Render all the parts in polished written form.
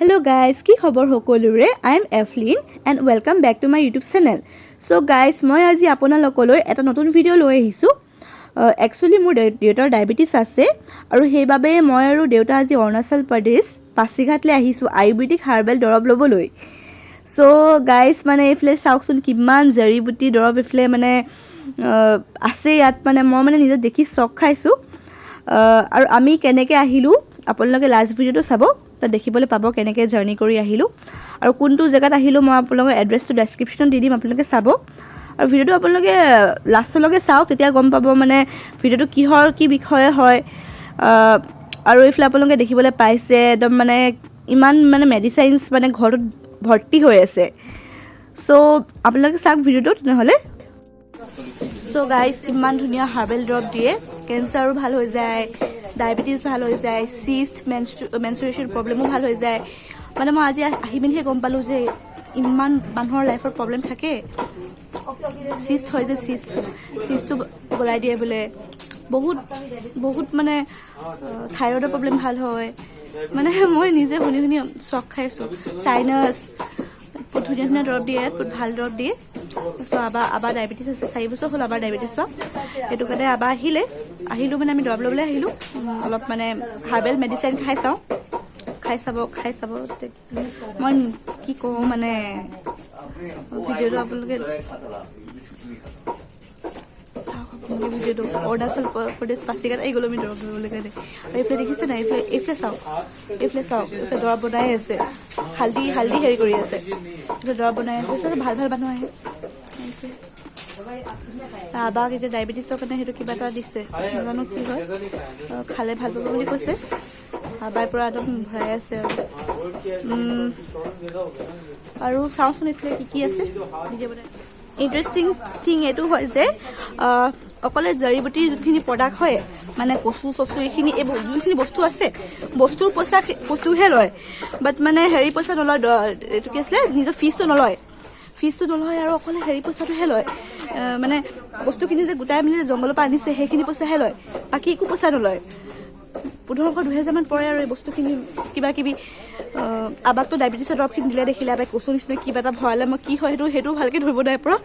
Hello guys, কি খবৰ সকলোৰে? I am Evelyn and welcome back to my YouTube channel. So guys, মই আজি আপোনালোকলৈ এটা নতুন ভিডিও লৈ আহিছো. Actually মোৰ দেউতাৰ ডায়াবেটিস আছে আৰু সেইবাবে মই আৰু দেউতা আজি অৰুণাচল প্ৰদেশ পাছিঘাটলৈ আহিছো আয়ুৰ্বেদিক হাৰ্বেল দৰব লবলৈ. So guys, মানে এফলে চাওকচোন কিমান জড়িবুটি দৰব এফলে মানে আছে ইয়াত মানে মই মানে নিজে দেখি শক খাইছো. আৰু আমি কেনেকৈ আহিলো আপোনালোকে লাষ্ট ভিডিওটো চাব তো দেখিবলৈ পাব কেনেকৈ জাৰ্নি কৰি আহিলো আৰু কোনটো জেগাত আহিলো মই আপোনালোকৰ এড্ৰেছটো ডেসক্ৰিপচনত দি দিম আপোনালোকে চাব আৰু ভিডিওটো আপোনালোকে লাষ্টলৈকে চাওক তেতিয়া গম পাব মানে ভিডিওটো কিহৰ কি বিষয়ে হয় আৰু ইফলে আপোনালোকে দেখিবলৈ পাইছে একদম মানে ইমান মানে মেডিচিনছ মানে ঘৰত ভৰ্তি হৈ আছে সো আপোনালোকে চাওক ভিডিওটো নহলে সো গাইস ইমান ধুনিয়া হাৰ্বেল ড্ৰপ দিয়ে কেন্সাৰো ভাল হৈ যায় ডায়াবেটিস ভাল হৈ যায় সিস্ট মেনস্ট্ৰুয়েশন প্ৰবলেমো ভাল হৈ যায় মানে মই আজি আহি মিলিহে গম পালো যে ইমান মানুহৰ লাইফৰ প্ৰবলেম থাকে সিস্ট হৈ যে সিস্টটো গলাই দিয়ে বলে বহুত মানে থাইৰয়ডৰ প্ৰবলেম ভাল হয় মানে মই নিজে শুনি শক খাইছো সাইনাস ধুনীয়া দৰব দিয়ে ভাল দৰব দিয়ে সো আবার ডায়াবেটিস আছে 4 বছৰ হল আবার ডায়াবেটিস এটো কাৰণে আবার আহিলো মানে আমি দৰব লবলৈ আহিলো অলপ মানে হাৰ্বেল মেডিচিন খাই চাব মই কি কওঁ মানে ভিডিওটো আপোনালোকে ভিডিওটো অৰুণাচল প্ৰদেশ পাছিঘাট এই গলো আমি দৰব লবলৈ কাৰণে আৰু এইফালে দেখিছে না এইফালে চাওক দৰব বনাই আছে হালদি হেৰি কৰি আছে দৰব বনাই আছে ভাল মানুহ আহে আবাক এতিয়া ডায়াবেটিছৰ কাৰণে সেইটো কিবা এটা দিছে নাজানো কি হয় খালে ভাল পাব বুলি কৈছে আবাৰ পৰা একদম ভৰাই আছে আৰু চাওঁচোন এইফালে কি আছে ইণ্টাৰেষ্টিং থিং এইটো হয় যে অকলে জড়িবুটিৰ যোনখিনি প্ৰডাক্ট হয় মানে কচু এইখিনি এই যোনখিনি বস্তু আছে বস্তুৰ পইচা বস্তুহে লয় বাট মানে হেৰি পইচা নলয় এইটো কি আছিলে নিজৰ ফিজটো নলয় আৰু অকলে হেৰি পইচাটোহে লয় মানে বস্তুখিনি যে গোটাই মিলি জংগলৰ পৰা আনিছে সেইখিনি পইচাহে লয় বাকী একো পইচা নলয় 1500-2000 মান পৰে আৰু এই বস্তুখিনি কিবা কিবি আবাকটো ডায়াবেটিছৰ দৰবখিনি দিলে দেখিলে আবাক কচু নিচিনা কিবা এটা ভৰালে মই কি হয় সেইটো ভালকৈ ধৰিব নাই পৰা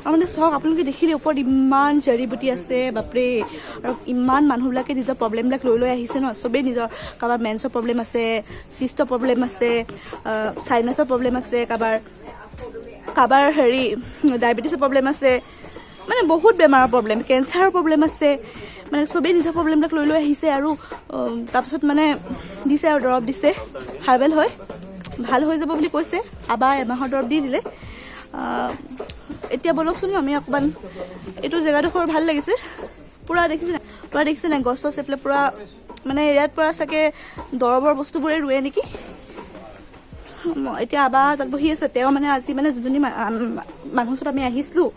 আৰু মানে চাওক আপোনালোকে দেখিলে ওপৰত ইমান জড়িবুটি আছে বাপৰে আৰু ইমান মানুহবিলাকে নিজৰ প্ৰব্লেমবিলাক লৈ আহিছে ন চবেই নিজৰ কাৰোবাৰ মেন্সৰ প্ৰব্লেম আছে সিস্টৰ প্ৰব্লেম আছে সাইনাছৰ প্ৰব্লেম আছে কাৰোবাৰ হেৰি ডায়াবেটিছৰ প্ৰব্লেম আছে মানে বহুত বেমাৰৰ প্ৰব্লেম কেন্সাৰৰ প্ৰব্লেম আছে মানে চবেই নিজৰ প্ৰব্লেমবিলাক লৈ আহিছে আৰু তাৰপিছত মানে দিছে আৰু দৰব দিছে হাৰ্বেল হয় ভাল হৈ যাব বুলি কৈছে আবাৰ এমাহৰ দৰব দি দিলে এতিয়া বলকচোন আমি অকণমান এইটো জেগাডোখৰ ভাল লাগিছে পুৰা দেখিছে নাই গছ এফালে পুৰা মানে ইয়াত পৰা চাগে দৰবৰ বস্তুবোৰে ৰুৱে নেকি এতিয়া আবাৰ তাত বহি আছে তেওঁ মানে আজি মানে যোনজনী মানুহৰ ওচৰত আমি আহিছিলোঁ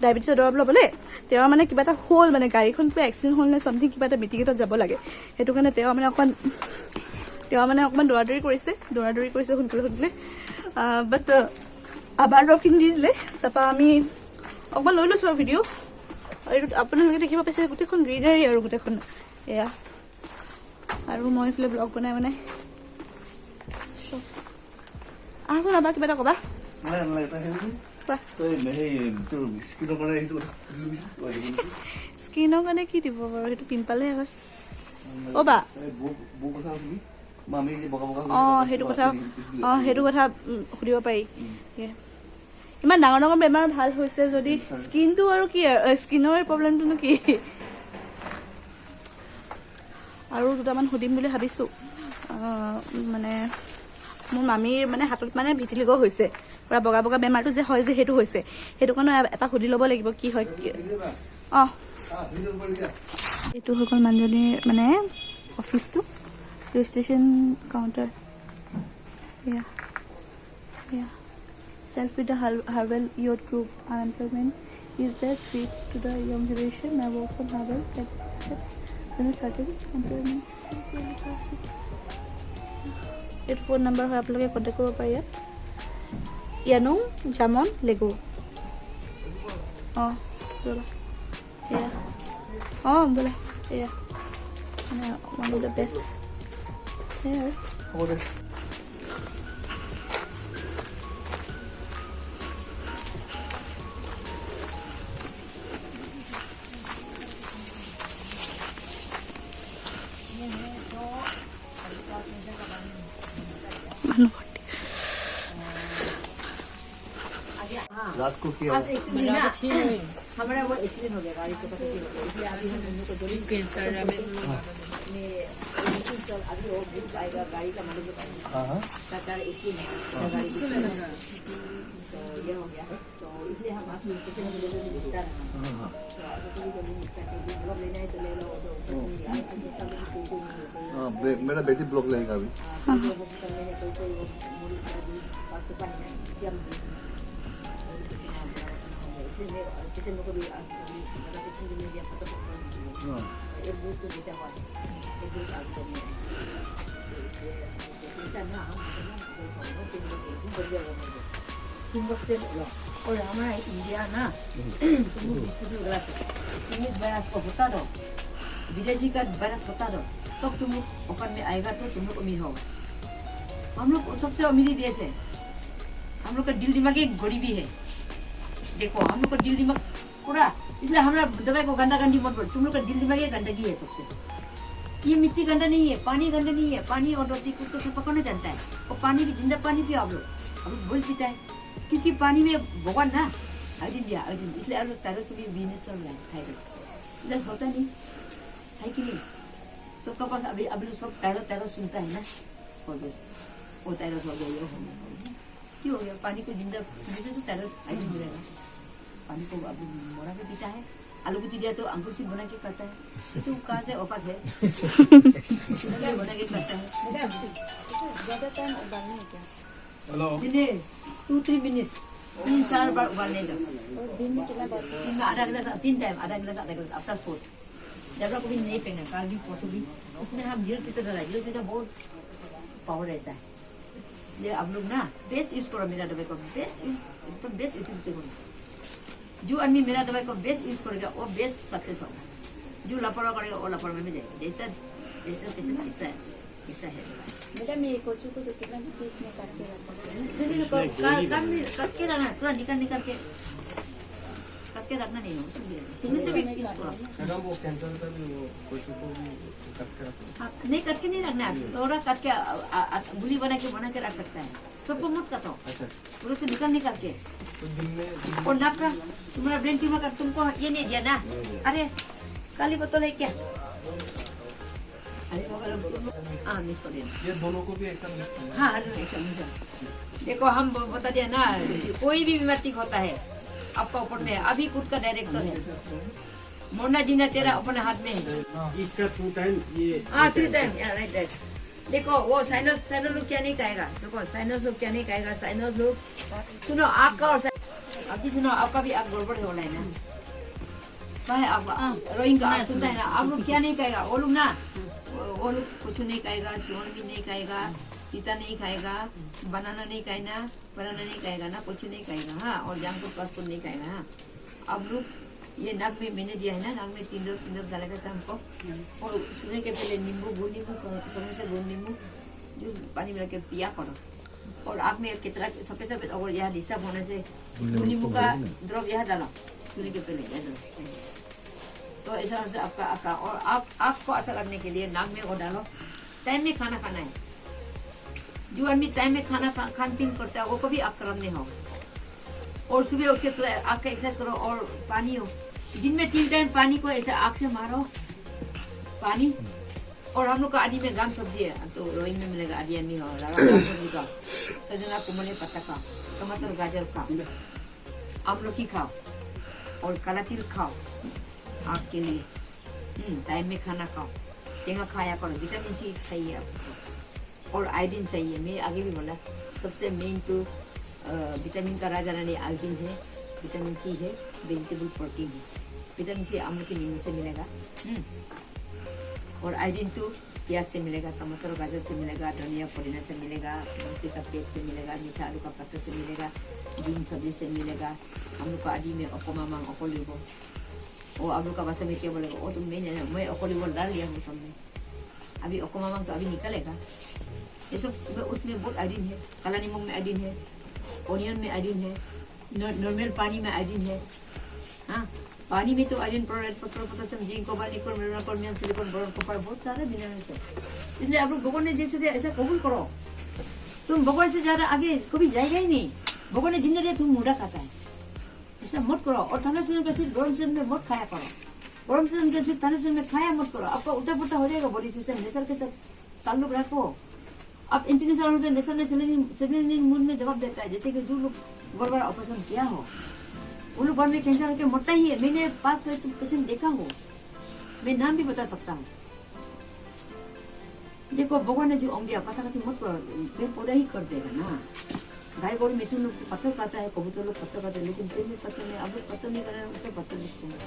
ডায়াবেটিছৰ দৰব ল'বলৈ তেওঁ মানে কিবা এটা হ'ল মানে গাড়ীখন কিবা এক্সিডেণ্ট হ'ল নে চামথিং কিবা এটা মিটিং এটাত যাব লাগে সেইটো কাৰণে তেওঁ মানে অকণমান দৌৰাদৌৰি কৰিছে সোনকালে বাট আবাৰ দৰবখিনি দি দিলে তাৰপৰা আমি অকণমান লৈ লৈছোঁ আৰু ভিডিঅ' আৰু আপোনালোকে দেখিব পাইছে গোটেইখন গ্ৰীনাৰী আৰু গোটেইখন এয়া আৰু মই এইফালে ব্লগ বনাই আহচোন আবাৰ কিবা এটা ক'বা স্কিনৰ কাৰণে কি দিব বাৰু সেইটো পিম্পালহে হয় বা সেইটো কথা সুধিব পাৰি ইমান ডাঙৰ বেমাৰ ভাল হৈছে যদি স্কিনটো আৰু কি স্কিনৰ প্ৰব্লেমটোনো কি আৰু দুটামান সুধিম বুলি ভাবিছোঁ মানে মোৰ মামীৰ মানে হাতত মানে ভিটিলিগ হৈছে পুৰা বগা বেমাৰটো যে হয় যে সেইটো হৈছে সেইটো কাৰণে এটা সুধি ল'ব লাগিব কি হয় এইটো হৈ গ'ল মানুহজনীৰ মানে অফিচটো registration counter self with the হাৰ্বেল youth group unemployment is the threat to the young generation my works on হাৰ্বেল চাৰ্টেন এমপ্লয়মেণ্ট এইটো ফোন নম্বৰ হয় আপোনালোকে কণ্টেক্ট কৰিব পাৰে ইয়ানুং জামন লেগু বোলা এয়া মানে ওৱান অফ দ্য বেষ্ট रात को किया हमारा वो एक्सीडेंट हो गया गाड़ी को पकड़ के इसलिए अभी हम लोग को जरूर कैंसर में अभी वो बुक आएगा गाड़ी का मालिक सरकार इसलिए गाड़ी तो ये हो गया है तो इसलिए हम आज किसी ने मुझे निकटा रहा तो आपको भी निकटा के ब्लॉक लेना है तो ले लो हाँ मेरा बेटी ब्लॉक लेगा अभी किसी को भी आज किसी ने दिया पता एक बुक को देता हुआ एक बुक आज तो इसलिए ना हम तुम लोग से लो और हमारा इंडिया ना तुम डिस्ट्रीब्यूट ग्लास इंग्लिश वायरस को बता दो विदेशी का वायरस बता दो तब तुम ओपन में आएगा तो तुम लोग अमीर होगा हम लोग सबसे अमीरी देश है हम लोग का दिल दिमाग एक गरीबी है देखो हम लोग का दिल दिमाग पूरा इसलिए हमारा दवाई को गंदा गंदी मत बोल तुम लोग का दिल दिमाग ये गंदगी है सबसे ये मिट्टी गंदा नहीं है पानी गंदा नहीं है पानी और रोटी को तो सब पकड़ना जानता है और पानी भी जिंदा पानी पियो आप लोग बोल पीता है क्योंकि पानी में भगवान ना आयोडीन दिया आयोडीन इसलिए आप लोग तारों से भी बिजनेस चल रहा है थायराइड होता नहीं है कि नहीं सबका पास अभी अभी सब तारो सुनता है ना और बस वो तारो हो गया ये हो क्यों हो गया पानी को जिंदा जैसे तो तारो आयोडीन मिलेगा पानी को अभी मोड़ा के पीता है आलू की दिया तो अंकुर से बना के खाता है तो कहाँ से औकात है बना के खाता है ज्यादा टाइम उबालना है क्या दिन 2-3 मिनट 3-4 बार उबालने दो दिन में कितना बार दिन में आधा गिलास 3 टाइम आधा गिलास आफ्टर फूड जब तक भी नहीं पीना काल भी पोसो भी इसमें हम जीरो टीटर डाला जीरो टीटर बहुत पावर रहता है इसलिए आप लोग ना बेस्ट यूज करो मेरा दवाई को बेस्ट यूज एकदम बेस्ट यूटिलिटी करो जो आदमी मेरा दवाई को बेस्ट यूज करेगा वो बेस्ट सक्सेस होगा जो लापरवाह करेगा वो लापरवाह में जाएगा जैसा पेशेंट ऐसा है मैडम ये कोचू को तो कितना पीस में काट के रख सकते हैं कट के रखना थोड़ा निकाल के कट के रखना नहीं हो सुनने से भी यूज करो मैडम वो कैंसर का भी वो कोचू को भी कट के रखो नहीं कट के नहीं रखना थोड़ा कट के गुली बना के रख सकता है सबको मत काटो अच्छा पूरे से निकाल के तो दिन में और नाक का तुम्हारा ब्रेन ट्यूमर का तुमको ये नहीं दिया ना अरे काली बोतल है क्या हाँ मिस कर दिया ये दोनों को भी एक्शन मिलता है हाँ एक्शन देखो हम बता दिया ना कोई भी बीमारी ठीक होता है आपका ऊपर में अभी खुद का डायरेक्टर है मोरना जीना तेरा अपने हाथ में है इसका 2 टाइम ये हाँ 3 टाइम राइट देखो वो साइनस लोग क्या नहीं कहेगा देखो साइनस लोग क्या नहीं कहेगा साइनस लोग सुनो आपका और अभी सुनो आपका भी आप गड़बड़ हो रहा है ना क्या है आपका रोइंग का आप सुनता है ना आप लोग क्या नहीं कहेगा वो लोग ना वो लोग कुछ नहीं कहेगा सोन भी नहीं कहेगा पीता नहीं खाएगा बनाना नहीं कहेगा ना कुछ नहीं कहेगा हाँ और जंक फूड फास्ट फूड नहीं कहेगा हाँ अब लोग ये नाक में मैंने दिया है ना नाक में 3 दर डालेगा शाम को और सोने के पहले नींबू गुड़ नींबू सोने से गुड़ नींबू जो पानी में रख के पिया करो और आँख में कितना सफेद और यहाँ डिस्टर्ब होने से नींबू का ड्रॉप यहाँ डालो सोने के पहले तो ऐसा से आपका और आप आपको असर करने के लिए नाक में वो डालो टाइम में खाना खाना है जो आदमी टाइम में खान पीन करता है वो कभी आप करम नहीं हो और सुबह उठ के थोड़ा आँख का एक्सरसाइज करो और पानी हो दिन में 3 टाइम पानी को ऐसे आँख से मारो पानी और हम लोग का आदि में गाम सब्जी है तो रोइंग में मिलेगा आदि आदमी हो का सजना कुमले पत्ता का टमाटर गाजर का आमलकी खाओ और काला तिल खाओ आपके लिए टाइम में खाना खाओ टेंगा खाया करो विटामिन सी सही है आपको और आयोडीन सही है मैं आगे भी बोला सबसे मेन तो विटामिन का राजा रानी आयोडीन है विटामिन सी है वेजिटेबल प्रोटीन है विटामिन सी आमलों के नींबू से मिलेगा और आयोडीन तो प्याज से मिलेगा टमाटर और गाजर से मिलेगा धनिया पुदीना से मिलेगा मछली का पेट से मिलेगा मीठा आलू का पत्ता से मिलेगा बीन सब्जी से मिलेगा हम लोग का आदि में अकोमामांग अकोलिबो वो आलू का भाषा में क्या बोलेगा वो तो मैं अकोलिबो डाल लिया हूँ सबने अभी अकोमामांग तो अभी निकलेगा ये सब उसमें बहुत आयोडीन है काला नींबू में आयोडीन है ओनियन में आयोडीन है नॉर्मल पानी में आयोडीन है हाँ पानी में तो iodine chloride potassium zinc cobalt nickel mineral chromium silicon boron copper बहुत सारे मिनरल्स है इसलिए आप लोग भगवान ने जैसे दिया ऐसा कबूल करो तुम भगवान से ज्यादा आगे कभी जाएगा ही नहीं। भगवान ने जिंदगी दिया, तुम मुर्गा खाता है, ऐसा मत करो। और ठंडा सीजन का चीज गर्म सीजन में मत खाया करो, गर्म सीजन का चीज ठंडा सीजन में खाया मत करो। आपका उल्टा पुल्टा हो जाएगा बॉडी सिस्टम। नेचर के साथ ताल्लुक रखो। अब इंटरनेशनल से नेचर ने सेलेनियम मूड में जवाब देता है। जैसे कि जो लोग बड़ा ऑपरेशन किया हो वो लोग बाद में कैंसर होकर मरता ही है। मैंने 500 पेशेंट देखा हो, मैं नाम भी बता सकता हूँ। देखो भगवान ने जो अंग दिया, कथा कथी मत करो, पेड़ पौधा ही कर देगा ना। गाय गोरू मिथुन लोग तो पत्थर खाता है, कबूतर लोग पत्थर खाते हैं, लेकिन पेड़ में पत्थर नहीं। अब लोग पत्थर नहीं कर रहे हैं तो पत्थर लिखते हैं।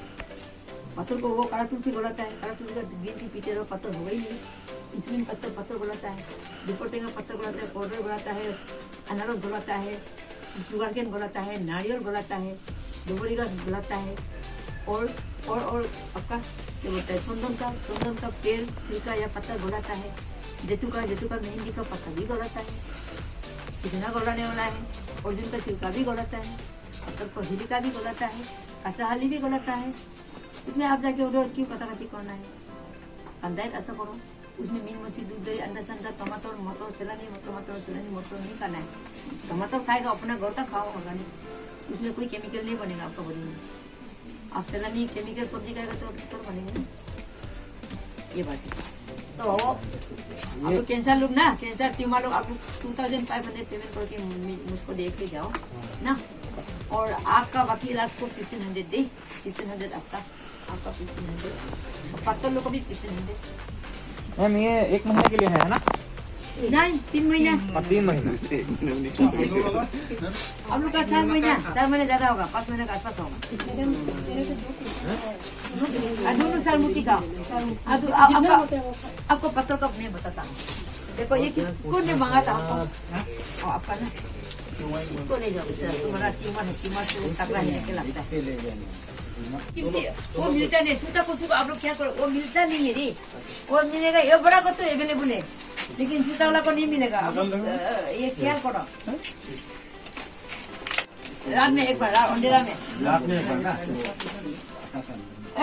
पत्थर को वो काला तुलसी गोलाता है, काला तुलसी का गिनती पीते रहो, पत्थर हो ही नहीं। इंसुलिन पत्थर गोलाता है, दुपट्टे का पत्थर गोलाता है, पाउडर गोलाता है, अनारस गोलाता है, शुगर केन गोलाता है, नारियल गोलाता है, डुबरी का गोलाता है, और आपका क्या बोलता है, चंदन का पेड़ छिलका या पत्ता गोलाता है। जेतू का मेहंदी का पत्ता भी गोलाता है, कितना गोलाने वाला है। अर्जुन का छिलका भी गोलाता है, पत्थर को हिली का भी गोलाता है, कच्चा हल्दी भी गोलाता है। इसमें आप जाके उधर क्यों कथा कथी करना है? अंदाज ऐसा करो, उसमें मीन मछली दूध दही अंडा संडा टमाटर मटर सेलानी मटर नहीं खाना है। टमाटर खाएगा अपना घर का खाओ ऑर्गेनिक, उसमें कोई केमिकल नहीं बनेगा आपका बॉडी में। आप सेलानी केमिकल सब्जी खाएगा तो बनेगा। ये बात है। तो आप लोग कैंसर लोग ना, कैंसर ट्यूमर लोग आप लोग 2500 पेमेंट करके मुझको देख के जाओ ना। और आपका बाकी इलाज को 1500 दे, 1500 आपका 1500, पत्थर लोग को भी 1500। मैम ये 1 महीने के लिए है ना? नहीं, 3 महीना। 3 महीना। अब लोग का 4 महीना ज्यादा होगा, 5 महीने का आसपास होगा। दोनों साल मुट्ठी का आपको पत्थर का मैं बताता हूँ। देखो ये किसको ने मांगा था आपको, आपका ना इसको ले जाओ। तुम्हारा ट्यूमर है, ट्यूमर से तगड़ा है के लगता है। वो मिलता नहीं, सूता कुछ को आप लोग क्या करो, वो मिलता नहीं है रे। वो मिलेगा ये बड़ा को तो अवेलेबल है, लेकिन सूता वाला को नहीं मिलेगा। ये ख्याल करो, रात में एक बार, अंधेरा में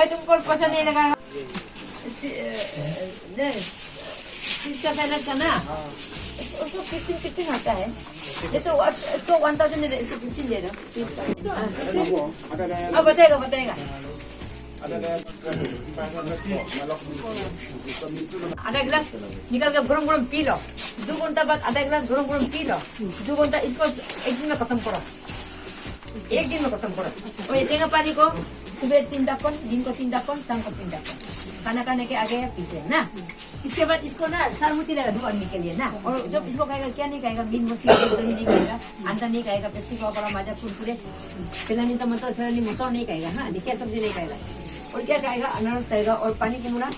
तुमको पसंद नहीं लगा इसका सैलड का ना, उसको 15 आता है। तो इसको 1000 दे दे, इसको 15 दे दो। अब बताएगा आधा गिलास निकल के गरम पी लो। 2 घंटा बाद आधा गिलास गरम पी लो। 2 घंटा इसको एक दिन में खत्म करो, एक दिन में खत्म करो। और ये टेंगा पानी को सुबह 3 ढक्कन, दिन को 3 ढक्कन, शाम को 3 ढक्कन, खाना खाने के आगे पीसे ना। इसके बाद इसको ना सारमुती लगा 2 आदमी के लिए ना। और जब इसको खाएगा क्या नहीं खाएगा, मीन मछली दही नहीं खाएगा, अंडा नहीं खाएगा, पेप्सी का बड़ा माजा कुरकुरे, सेलानी टमाटर सेलानी मटर नहीं खाएगा ना, देखिए सब्जी नहीं खाएगा। और क्या खाएगा, अनारस खाएगा और पानी की मुड़ा।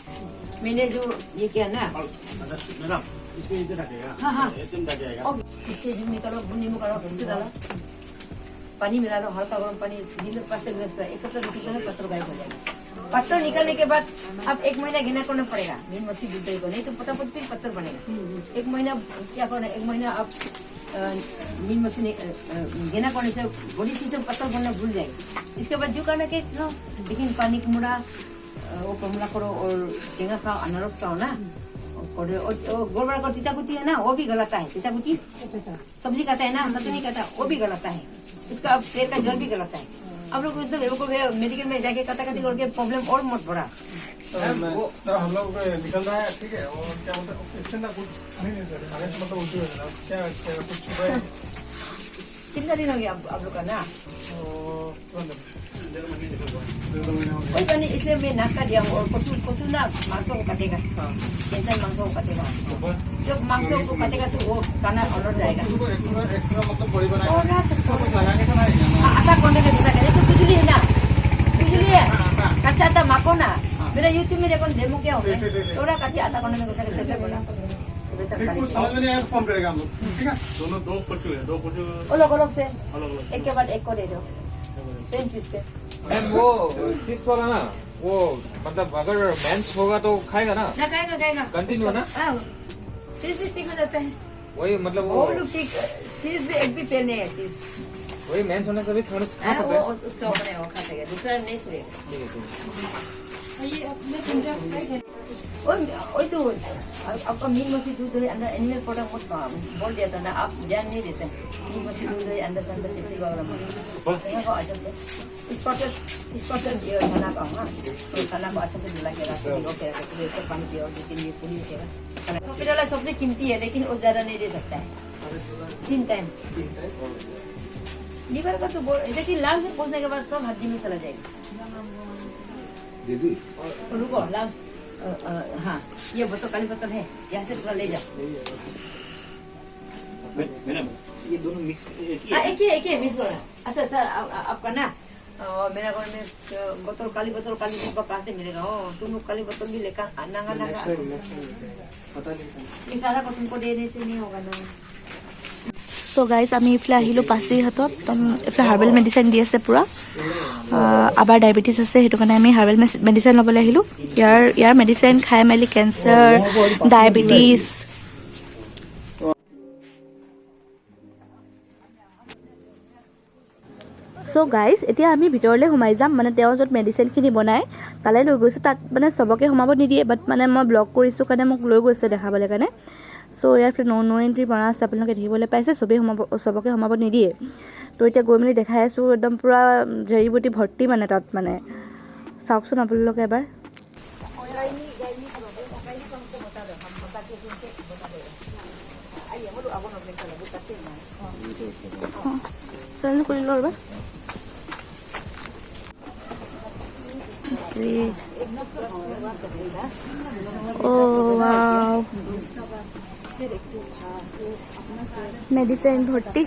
मैंने जो ये किया ना, हाँ इसके जो निकालो, नींबू कालो, डालो, पानी मिला लो, हल्का गर्म पानी, 5 गिलास, 1 सप्ताह 2 सप्ताह में पत्थर गायब हो जाएगा। पत्थर निकलने के बाद अब 1 महीना घेना करना पड़ेगा मीन मछली दूध दही को, नहीं तो फटाफट फिर पत्थर बनेगा। 1 महीना क्या करना, 1 महीना आप मीन मछली घेना करने से बॉडी से पत्थर बनना भूल जाएगी। इसके बाद जो करना के लो, लेकिन पानी का मुड़ा वो कमला करो और टेंगा खाओ, अनारस खाओ ना। और गोल बड़ा को तीता कुटी है ना, वो भी गलता है। तीता कुटी सब्जी खाता है ना, सब्जी नहीं खाता, वो भी गलता है। उसका पेट का जल भी गलता है। अब लोग मेडिकल में जाके कथा कथी करके प्रॉब्लम और मत बढ़ा। तो हम लोग निकल रहा है, ठीक है। और क्या बोलते हैं, इससे ना कुछ नहीं सर, आने से मतलब उल्टी हो जाना क्या कुछ। कितना दिन हो गया आप लोग का ना? कोई बात नहीं, इसलिए मैं नाक का दिया हूँ। और पशु ना मांसों को काटेगा, कैंसर मांसों को काटेगा। जब मांसों को काटेगा तो वो खाना ऑर्डर जाएगा। मतलब बड़ी बनाए आटा कोने के दूसरा करे तो बिजली है ना, बिजली है कच्चा आटा माको ना। मेरा यूट्यूब में देखो डेमो क्या होता है, थोड़ा कच्चा आटा कोने में घुसा के चलते बोला कुछ समझ में नहीं आया तो फोन करेगा हम लोग, ठीक है। दोनों 2 पशु है, 2 पशु अलग से एक के बाद एक को दे दो, सेम सिस्टम। मैम वो चीज वाला ना, वो मतलब अगर मेंस होगा तो खाएगा ना? खाएगा कंटिन्यू ना? सीज भी ठीक हो जाता है। वही मतलब वो लोग ठीक, सीज भी एक भी फेल नहीं है। सीज वही मेंस होने से भी खा सकते हैं। वो उसका वो खा सकेगा, दूसरा नहीं सुनेगा। ओए तो आपका मीट मछली दूध दही अंडा एनिमल प्रोडक्ट मत बोल दिया था ना आप ध्यान नहीं देते मीट मछली दूध दही अंडा संडा टिप्सी वगैरह देखा को अच्छा से इस पर ये खाना का हाँ तो खाना को अच्छा से मिला के रख भिगो के रख के तो पानी पियो 2-3 दिन पूरी होगा सब्जी वाला सब्जी कीमती है लेकिन वो ज़्यादा नहीं दे सकता है 3 टाइम लीवर का तो देखिए लाल से पहुंचने के बाद सब हड्डी में चला जाएगा दीदी रुको लाउस हाँ ये बोतल काली बोतल है यहाँ से थोड़ा ले जा मैडम ये दोनों मिक्स एक ही मिस करो ना अच्छा सर आपका ना मेरा घर में बोतल काली बोतल कहाँ से मिलेगा हो तुम लोग काली बोतल भी लेकर नंगा ये सारा को तुमको देने से नहीं होगा ना চ' গাইজ আমি এইফালে আহিলোঁ পাচিৰ হাতত এইফালে হাৰ্বেল মেডিচিন দি আছে পূৰা আবাৰ ডায়েবেটিছ আছে সেইটো কাৰণে আমি হাৰ্বেল মেডিচিন ল'বলৈ আহিলোঁ ইয়াৰ মেডিচিন খাই মেলি কেঞ্চাৰ ডায়েবেটিছ চ' গাইজ এতিয়া আমি ভিতৰলৈ সোমাই যাম মানে তেওঁ য'ত মেডিচিনখিনি বনায় তালৈ লৈ গৈছোঁ তাত মানে চবকে সোমাব নিদিয়ে বাট মানে মই ব্লগ কৰিছোঁ কাৰণে মোক লৈ গৈছে দেখাবলৈ কাৰণে চ' ইয়াৰ ন' এণ্ট্ৰি পৰা আছে আপোনালোকে দেখিবলৈ পাইছে চবকে সোমাব নিদিয়ে তো এতিয়া গৈ মেলি দেখাই আছোঁ একদম পূৰা জড়ি বুটি ভৰ্তি মানে তাত মানে চাওকচোন আপোনালোকে এবাৰ কৰিলোঁ ৰ'বা Oh wow. मेडिसिन भर्ती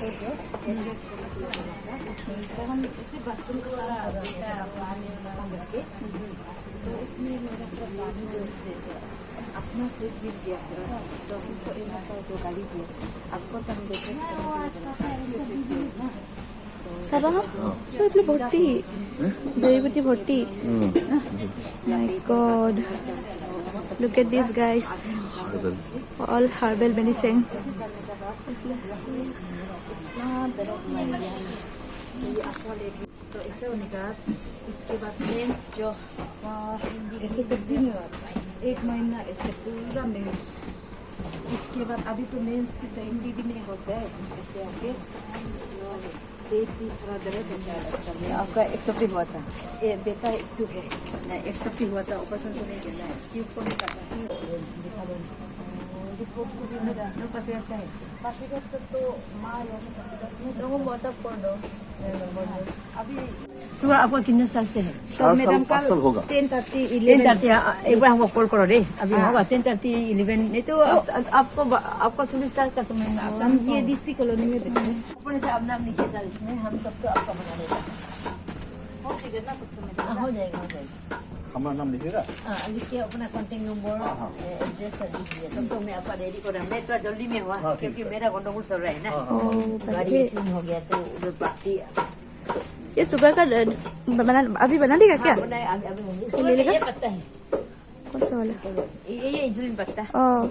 अपना से गिर गया तो हमको एक तो गाली दिए आपको तो हम देखे চাবা এইফালে ভৰ্তি জড়িবুটি ভৰ্তি মাই গড লুক এট দিছ গাইজ অল হাৰ্বেল মেডিচিন तो ऐसे होने का इसके बाद मेंस जो ऐसे कभी नहीं होता 1 महीना ऐसे पूरा मेंस इसके बाद अभी तो मेंस की टाइम भी नहीं होता है ऐसे आके पेट भी थोड़ा दर्द होता है आपका एक तो हुआ था ये बेटा एक तो है नहीं एक तो हुआ था ऑपरेशन तो नहीं करना है ट्यूब को नहीं काटा रिपोर्ट को भी मेरा है पासीघाट है पासीघाट तो माँ यहाँ से पासीघाट में तो वो व्हाट्सअप कर दो अभी सुबह आपका कितने साल से है तो मैडम का 10:30 11 10:30 एक बार हमको कॉल करो रे अभी होगा 10:30 11 नहीं तो आपको सुविस्तार का समय में हम ये डिस्ट्रिक्ट कॉलोनी में देते हैं अपने से अपना अपनी के साल इसमें हम तब तो आपका बना देगा हो जाएगा ना कुछ समय हो जाएगा हमारा नाम लिखेगा लिखिए अपना कॉन्टेक्ट नंबर एड्रेस दीजिए तब तो मैं आपका रेडी कर रहा हूँ मैं थोड़ा जल्दी में हुआ क्योंकि मेरा गंडगोल चल रहा है ना गाड़ी एक्सीडेंट हो गया तो उधर पार्टी ये शुगर का अभी बना देगा क्या ये पत्ता है कौन सा वाला ये इंसुलिन पत्ता ओह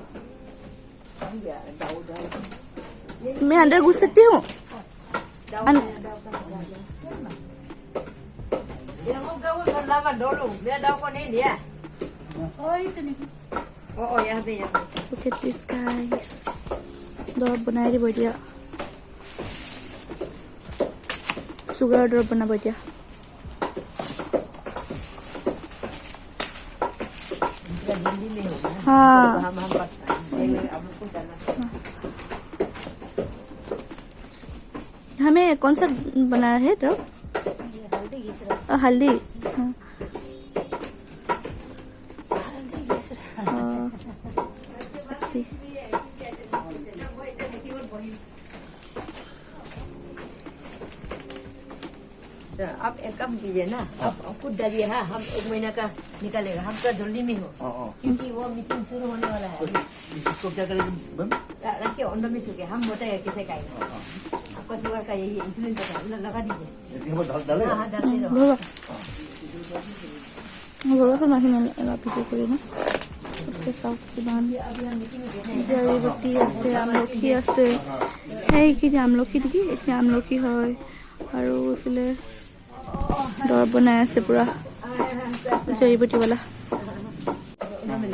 मैं अंदर घुस सकती हूँ Look at this guys দৰৱ বনাই দিব এতিয়া চুগাৰ দৰৱ বনাব এতিয়া हाँ हमें कौन सा बनाया है दरव हल्दी हाँ अच्छी आप एक काम कीजिए ना आप खुद डालिए हाँ हम 1 महीना का निकालेगा हम तो जल्दी में हो क्योंकि वो मीटिंग शुरू होने वाला है इसको क्या करेंगे रखिए अंदर में चुके हम बताएगा कैसे खाएगा आपका शुगर का यही इंसुलिन का लगा दीजिए डालेगा हाँ डालते रहो ঘৰতো নাহি ভিডিঅ' কৰি ন চাওক কিমান জড়িবুটি আছে আমলখি আছে সেইখিনি আমলখি নেকি এইখিনি আমলখি হয় আৰু এইফালে দৰৱ বনাই আছে পূৰা জড়িবুটিৱালা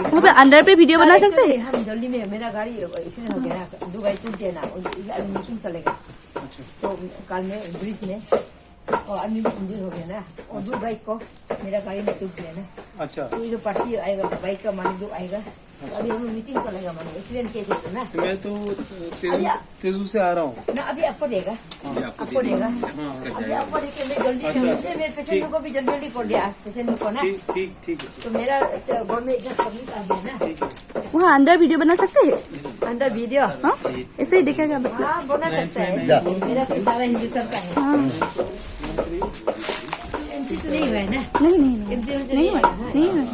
वहाँ पे अंडर पे वीडियो बना सकते हैं? हम जल्दी में मेरा गाड़ी एक्सीडेंट हो गया ना, दुबई टूटे ना, मीटिंग चलेगा तो कल में ब्रिज में और आदमी भी इंजर हो गया ना, और दो बाइक को मेरा गाड़ी में टूट गया ना। अच्छा तो ये जो पार्टी आएगा बाइक का मालिक जो आएगा तो अभी हम मीटिंग चलेगा, माने एक्सीडेंट केस है ना। तो मैं तो तेजू से आ रहा हूँ। ना अभी आपको देगा, आपको देगा, अभी आपको देके मैं जल्दी मैं पेशेंट को भी जल्दी कर दिया, आज पेशेंट को ना। ठीक ठीक तो मेरा घर में इतना सबमिट आ गया ना। वहाँ अंदर वीडियो बना सकते हैं? अंदर वीडियो हाँ ऐसे ही दिखेगा मतलब? हाँ बना सकता है, मेरा तो सारा हिंदुस्तान का है। हाँ एमसी तो नहीं हुआ है ना, नहीं नहीं नहीं एमसी नहीं हुआ है। नहीं है।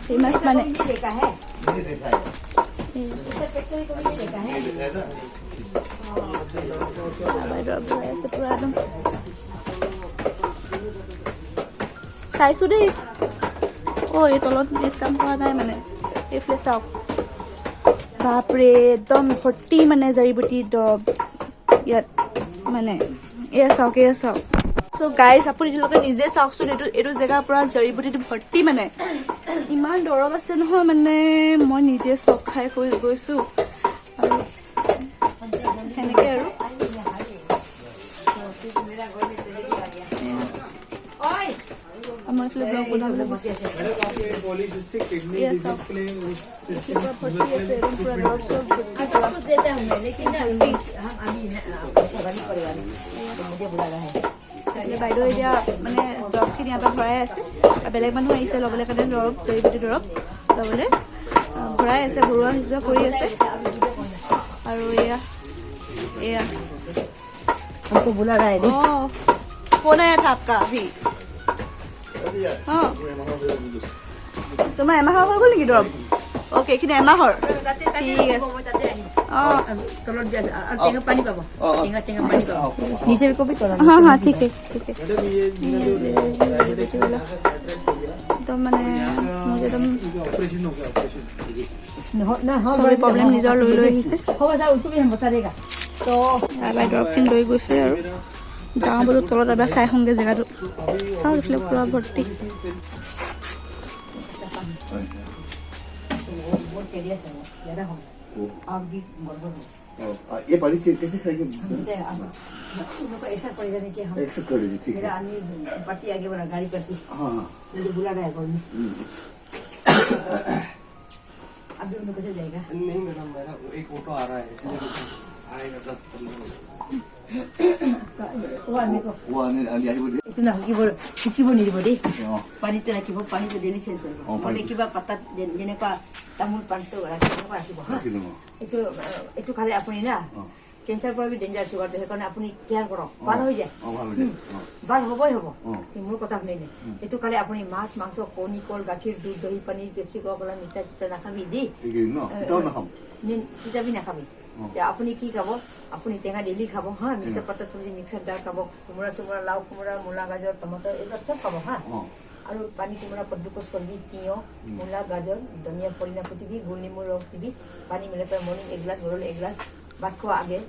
फेमस ऐसा बने कभी नहीं देखा है, नहीं देखा है ऐसा फैक्ट्री कभी नहीं देखा है। देखा है ना ऐसे पूरा एकदम চাইছো দেই অ' এই তলত নেট কাম কৰা নাই মানে এইফালে চাওক বাপৰে একদম ভৰ্তি মানে জাৰিবুটি দৰৱ ইয়াত মানে এয়া চাওক চ' গাইজ আপুনি তেওঁলোকে নিজে চাওকচোন এইটো জেগাৰ পৰা জাৰিবুটিটো ভৰ্তি মানে ইমান দৰৱ আছে নহয় মানে মই নিজে চক খাই গৈছোঁ আৰু সেনেকৈ আৰু আমাৰ এইফালে ব্লগ বনাবলৈ पॉलीसिस्टिक किडनी Yes, डिजीज के लिए পুৰা দৰৱ চৰৱ कुछ देता हूँ मैं, लेकिन ना हम अभी गाड़ी पड़ेगा नहीं, मुझे बुला रहा है। এতিয়া বাইদেউ এতিয়া মানে দৰৱখিনি ইয়াৰ পৰা ভৰাই আছে আৰু বেলেগ মানুহ আহিছে ল'বলৈ কাৰণে দৰৱ জড়িবুটি দৰৱ ল'বলৈ ভৰাই আছে ভৰোৱা সিজোৱা কৰি আছে আৰু এয়া हमको बुला रहा है অঁ ফোন আয়া था आपका अभी অঁ তোমাৰ এমাহৰ হৈ গ'ল নেকি দৰৱ অ'কে এইখিনি এমাহৰ ঠিক আছে অঁ तलत भी टेंगा पानी पाबो, टेंगा पानी पाबो, नीचे को भी तोड़ा। हाँ हाँ ठीक है मैडम ये একদম মানে মোৰ একদম ऑपरेशन हो गया ऑपरेशन ना हो চবেই প্ৰব্লেম নিজৰ লৈ আহিছে होगा सर, उसको भी हम बता देगा। तो বাই দৰৱখিনি লৈ গৈছে আৰু যাওঁ বোলো তলত এবাৰ চাই আহোঁগৈ জেগাটো চাওঁ এইফালে পূৰা ভৰ্তি बहुत सीरियस है, ज्यादा हो आग भी गड़बड़ हो। ये पानी कैसे खाएंगे अब उन लोग को ऐसा पड़ेगा नहीं कि हम एक्सेप्ट कर लीजिए ठीक मेरा है आदमी पार्टी आगे बढ़ा, गाड़ी पार्टी हाँ मुझे बुला रहा है घर में। अभी उन लोग कैसे जाएगा? नहीं मैडम मेरा एक ऑटो आ रहा है इसलिए आएगा 10-15 मिनट वो आदमी को वो आने बोलिए इतना हुकिबो नहीं बोली हाँ पानी तो रखिबो, पानी तो डेली चेंज करिबो, बोले किबा पत्ता जेने का तामुल पान तो राखिबो हाँ। एतो खाले আপুনি না কেঞ্চাৰ পৰা বি ডেঞ্জাৰ সুগাৰ তো সেইকাৰণে আপুনি কেয়াৰ কৰক, ভাল হৈ যায়, ভাল হ'বই হ'ব। মোৰ কথা শুনিলে এইটো খালে আপুনি মাছ মাংস কণী কল গাখীৰ দুধ দহি পানী পেপচি কলা মিঠা চিঠা নাখাবি দেই, কিতাপি নাখাবি। আপুনি কি খাব, আপুনি টেঙা ডেইলি খাব হা, মিক্সাৰ পাতা চব্জি মিক্সাৰ দাল খাব, কোমোৰা চোমোৰা লাও কোমোৰা মূলা গাজৰ টমাটৰ এইবিলাক চব খাব হা। আৰু পানী কোমোৰা কদ্দুকস কৰিবি, তিয়ঁহ মূলা গাজৰ ধনিয়া পদিনা কুটিবি, গোল নেমু ৰস দিবি, পানী মিলাই পেলাই মৰ্ণিং এগিলাছ গধূলি এগিলাছ ভাত খোৱা আগে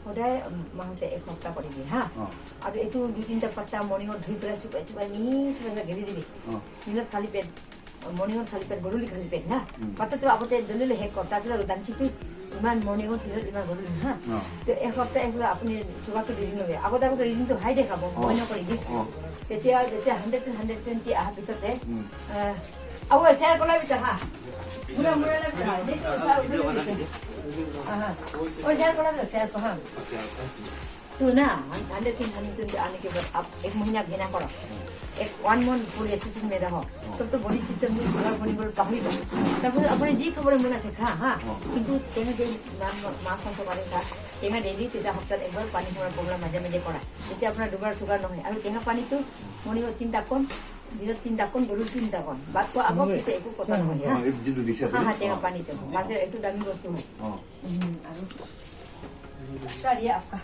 সদায় মাহতে এসপ্তাহ কৰিবি হা। আৰু এইটো 2-3টা পাত্তা মৰ্ণিঙত ধুই পেলাই চুপাই মিহি ঘেৰি দিবি, দিনত খালী পেট, মৰ্ণিঙত খালী পেট গধূলি খালী পেট না। পাত্তাটো আগতে দলিলে শেষ কৰ, তাৰপিছত দাঞ্চিটো ইমান মৰ্ণিঙত দিনত ইমান গধূলি হা। তো এসপ্তাহ আপুনি চুগাৰটো ৰিডিং ল'বি, আগতে ৰিডিংটো হাই দেখাব, মই নকৰিবি। তেতিয়া যেতিয়া 100-120 অহাৰ পিছতে আৰু শ্বেয়াৰ কৰাৰ পিছত হা মূৰা श्यार को हाँ तो ना 100-120 आने के बाद आप 1 महीना घेना करो, 1 मंथ फुल एसोसिएशन में रहो, तब तो बॉडी सिस्टम में सुगर बनी बोल पाही बन, तब अपने जी खबर मना से खा हाँ। किंतु टेंगा डेली मास मांस मारे खा, टेंगा डेली तेजा हफ्ता एक बार पानी खबर प्रॉब्लम मजा में करा, जैसे अपना दुबार सुगर नहीं और टेंगा पानी तो मॉर्निंग 3 टाकन दिनत 3 टाकन गलु 3 टाकन बात को आगो पीछे एको कथा नहीं हां हां टेंगा पानी तो मार्केट एक तो दामी वस्तु है सर ये आपका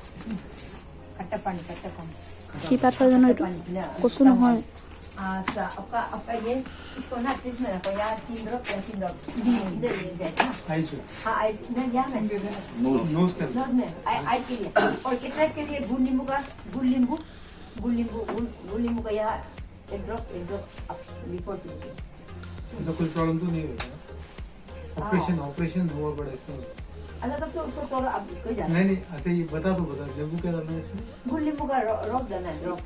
खट्टा पानी কি পাত হয় জানো এইটো কচু নহয় आपका ये इसको ना फ्रिज में रखो यार 3 ड्रॉप इधर ले जाए आइस हाँ आइस ना क्या में नोज का नोज में आई के लिए और कितना के लिए गुड़ नींबू गुल नींबू का यहाँ एक ड्रॉप बिफोर स्लीपिंग। तो कोई प्रॉब्लम तो नहीं होगा? ऑपरेशन हुआ पड़ा इसमें? अच्छा तब तो उसको छोड़ो, आप इसको ही जाना। नहीं, अच्छा ये बता नींबू क्या डालना है इसमें? गुल नींबू का रस डालना है, ड्रॉप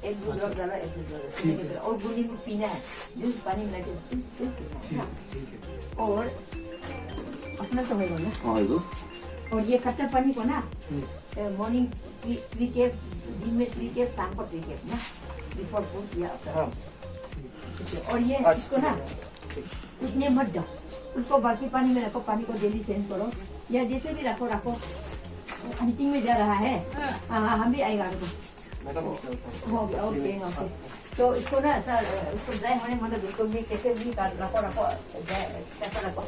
एक दो ड्रॉप डाला, एक दो ड्रॉप, और गुल नींबू पीना है, जूस पानी मिला के पीना है। ठीक है। और अपना तो होगा ना। हाँ ये तो और ये खट्टा पानी को ना मॉर्निंग 3 कैप, दिन में 3 कैप, शाम को 3 कैप ना, बिफोर फूड या हाँ और ये इसको ना सूखने मत दो, उसको बाकी पानी में रखो, पानी को डेली सेंड करो या जैसे भी रखो। मीटिंग में जा रहा है, हाँ हम भी आएगा हो गया। ओके ओके, तो इसको ना सर उसको ड्राई होने मतलब बिल्कुल भी कैसे भी रखो कैसा रखो।